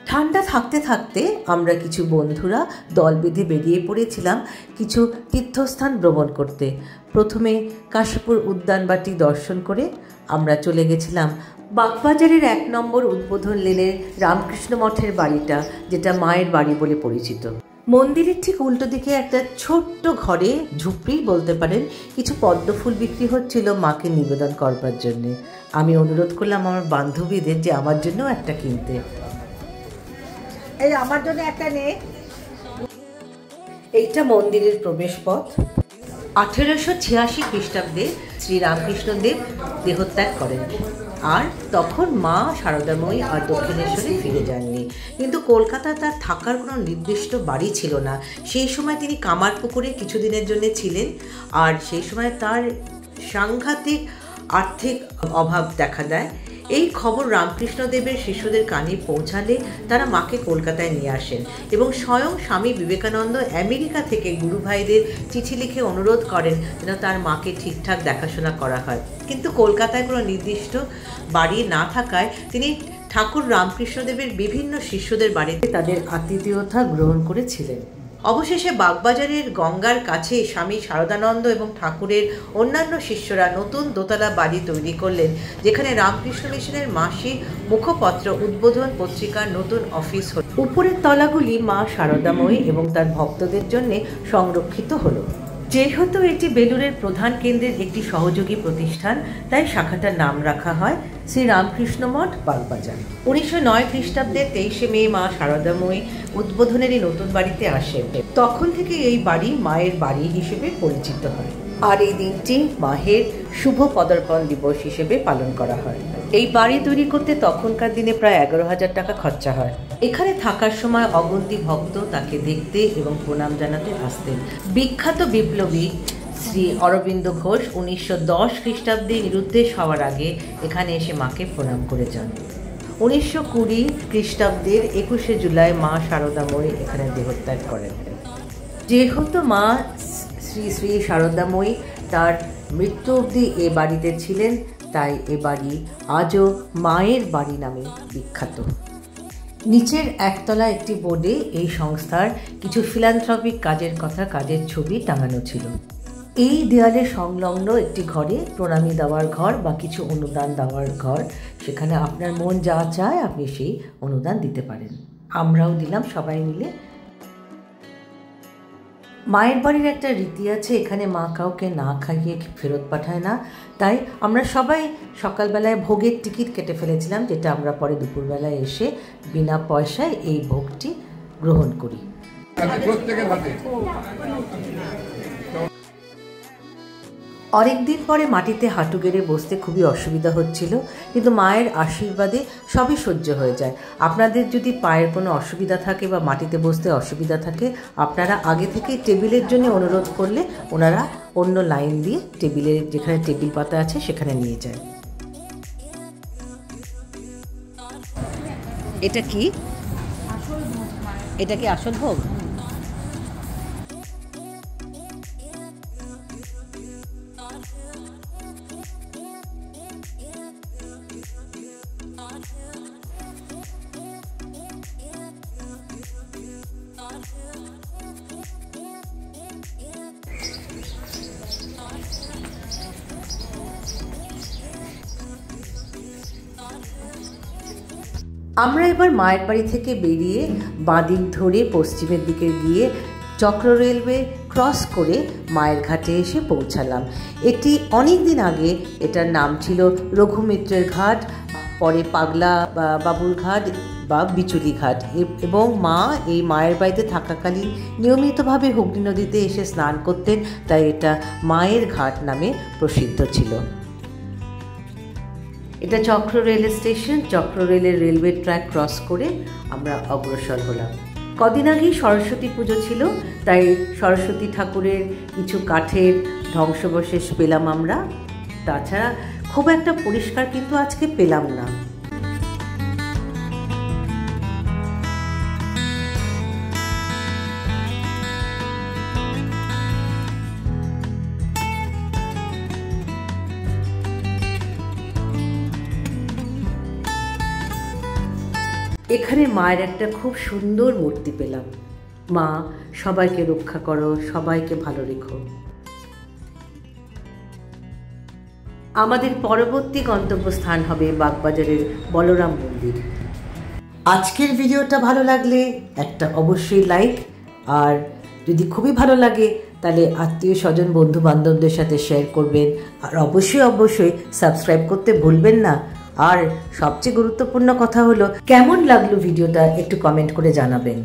ঠান্ডা থাকতে থাকতে আমরা কিছু বন্ধুরা দল বেঁধে বেরিয়ে পড়েছিলাম কিছু তীর্থস্থান ভ্রমণ করতে। প্রথমে কাশীপুর উদ্যানবাটি দর্শন করে আমরা চলে গেছিলাম বাগবাজারের 1 নম্বর উদ্বোধন লেনের রামকৃষ্ণ মঠের বাড়িটা, যেটা মায়ের বাড়ি বলে পরিচিত। মন্দিরের ঠিক উল্টো দিকে একটা ছোট্ট ঘরে, ঝুপড়ি বলতে পারেন, কিছু পদ্ম ফুল বিক্রি হচ্ছিল মাকে নিবেদন করবার জন্যে। আমি অনুরোধ করলাম আমার বান্ধবীদের যে আমার জন্য একটা কিনতে। এই আমার জন্য একটা নে। এইটা মন্দিরের প্রবেশ পথ। 1886 খ্রিস্টাব্দে শ্রীরামকৃষ্ণদেব দেহত্যাগ করেন, আর তখন মা শারদাময়ী আর দক্ষিণেশ্বরে ফিরে যাননি। কিন্তু কলকাতায় তার থাকার কোনো নির্দিষ্ট বাড়ি ছিল না। সেই সময় তিনি কামারপুকুরে কিছুদিনের জন্য ছিলেন, আর সেই সময় তার সাংঘাতিক আর্থিক অভাব দেখা দেয়। এই খবর রামকৃষ্ণদেবের শিষ্যদের কানে পৌঁছালে তারা মাকে কলকাতায় নিয়ে আসেন এবং স্বয়ং স্বামী বিবেকানন্দ আমেরিকা থেকে গুরু ভাইদের চিঠি লিখে অনুরোধ করেন যেন তার মাকে ঠিকঠাক দেখাশোনা করা হয়। কিন্তু কলকাতায় কোনো নির্দিষ্ট বাড়ি না থাকায় তিনি ঠাকুর রামকৃষ্ণদেবের বিভিন্ন শিষ্যদের বাড়িতে তাদের আতিথেয়তা গ্রহণ করেছিলেন। অবশেষে বাগবাজারের গঙ্গার কাছে স্বামী শারদানন্দ এবং ঠাকুরের অন্যান্য শিষ্যরা নতুন দোতলা বাড়ি তৈরি করলেন, যেখানে রামকৃষ্ণ মিশনের মাসিক মুখপত্র উদ্বোধন পত্রিকার নতুন অফিস হল। উপরের তলাগুলি মা শারদাময়ী এবং তার ভক্তদের জন্য সংরক্ষিত হলো। যেহেতু এটি বেলুড়ের প্রধান কেন্দ্রের একটি সহযোগী প্রতিষ্ঠান, তাই শাখাটার নাম রাখা হয় শ্রী রামকৃষ্ণ মঠ বাগবাজার। 1909 খ্রিস্টাব্দে 23শে মে মা শারদাময়ী উদ্বোধনের এই নতুন বাড়িতে আসেন। তখন থেকে এই বাড়ি মায়ের বাড়ি হিসেবে পরিচিত হয়, আর এই দিনটি মাহের শুভ পদার্পণ দিবস হিসেবে পালন করা হয়। এই বাড়ি তৈরি করতে তখনকার দিনে প্রায় 11,000 টাকা খরচা হয়। এখানে থাকার সময় অগন্তি ভক্ত তাকে দেখতে এবং প্রণাম জানাতে আসতেন। বিখ্যাত বিপ্লবী শ্রী অরবিন্দ ঘোষ 1910 খ্রিস্টাব্দে নিরুদ্দেশ হওয়ার আগে এখানে এসে মাকে প্রণাম করে যান। 1920 খ্রিস্টাব্দের 21শে জুলাই মা শারদাময়ী এখানে দেহত্যাগ করেন। যেহেতু মা শ্রী শ্রী শারদাময়ী তার মৃত্যু অবধি এ বাড়িতে ছিলেন, তাই এ বাড়ি আজও মায়ের বাড়ি নামে বিখ্যাত। নিচের একতলা একটি বোর্ডে এই সংস্থার কিছু ফিলান্থ্রপিক কাজের ছবি টাঙানো ছিল। এই দেয়ালে সংলগ্ন একটি ঘরে প্রণামী দেওয়ার ঘর বা কিছু অনুদান দেওয়ার ঘর, সেখানে আপনার মন যা চায় আপনি সেই অনুদান দিতে পারেন। আমরাও দিলাম সবাই মিলে। মায়ের বাড়ির একটা রীতি আছে, এখানে মা কাউকে না খাইয়ে ফেরত পাঠায় না। তাই আমরা সবাই সকালবেলায় ভোগের টিকিট কেটে ফেলেছিলাম, যেটা আমরা পরে দুপুরবেলায় এসে বিনা পয়সায় এই ভোগটি গ্রহণ করি। অনেকদিন পরে মাটিতে হাঁটু গেড়ে বসতে খুবই অসুবিধা হচ্ছিল, কিন্তু মায়ের আশীর্বাদে সবই সহ্য হয়ে যায়। আপনাদের যদি পায়ের কোনো অসুবিধা থাকে বা মাটিতে বসতে অসুবিধা থাকে, আপনারা আগে থেকে টেবিলের জন্য অনুরোধ করলে ওনারা অন্য লাইন দিয়ে টেবিলের যেখানে টেবিল পাতা আছে সেখানে নিয়ে যায়। এটা কি? এটা কি আসল ভোগ? আমরা এবার মায়ের বাড়ি থেকে বেরিয়ে বাঁদিক ধরে পশ্চিমের দিকে গিয়ে চক্র রেলওয়ে ক্রস করে মায়ের ঘাটে এসে পৌঁছালাম। এটি অনেক দিন আগে এটার নাম ছিল রঘুমিত্রের ঘাট, পরে পাগলা বাবুর ঘাট বা বিচুলি ঘাট, এবং মা এই মায়ের বাড়িতে থাকাকালীন নিয়মিতভাবে হুগলি নদীতে এসে স্নান করতেন, তাই এটা মায়ের ঘাট নামে প্রসিদ্ধ ছিল। এটা চক্র রেল স্টেশন। চক্র রেলের রেলওয়ে ট্র্যাক ক্রস করে আমরা অগ্রসর হলাম। কদিন আগেই সরস্বতী পুজো ছিল, তাই সরস্বতী ঠাকুরের কিছু কাঠের ধ্বংসাবশেষ পেলাম আমরা। তাছাড়া খুব একটা পরিষ্কার কিন্তু আজকে পেলাম না। এখানে মায়ের একটা খুব সুন্দর মূর্তি পেলাম। মা, সবাইকে রক্ষা করো, সবাইকে ভালো রেখো। আমাদের পরবর্তী গন্তব্যস্থান হবে বাগবাজারের বলরাম মন্দির। আজকের ভিডিওটা ভালো লাগলে একটা অবশ্যই লাইক, আর যদি খুবই ভালো লাগে তাহলে আত্মীয় স্বজন বন্ধু বান্ধবদের সাথে শেয়ার করবেন, আর অবশ্যই সাবস্ক্রাইব করতে ভুলবেন না। আর সবচেয়ে গুরুত্বপূর্ণ কথা হলো, কেমন লাগলো ভিডিওটা একটু কমেন্ট করে জানাবেন।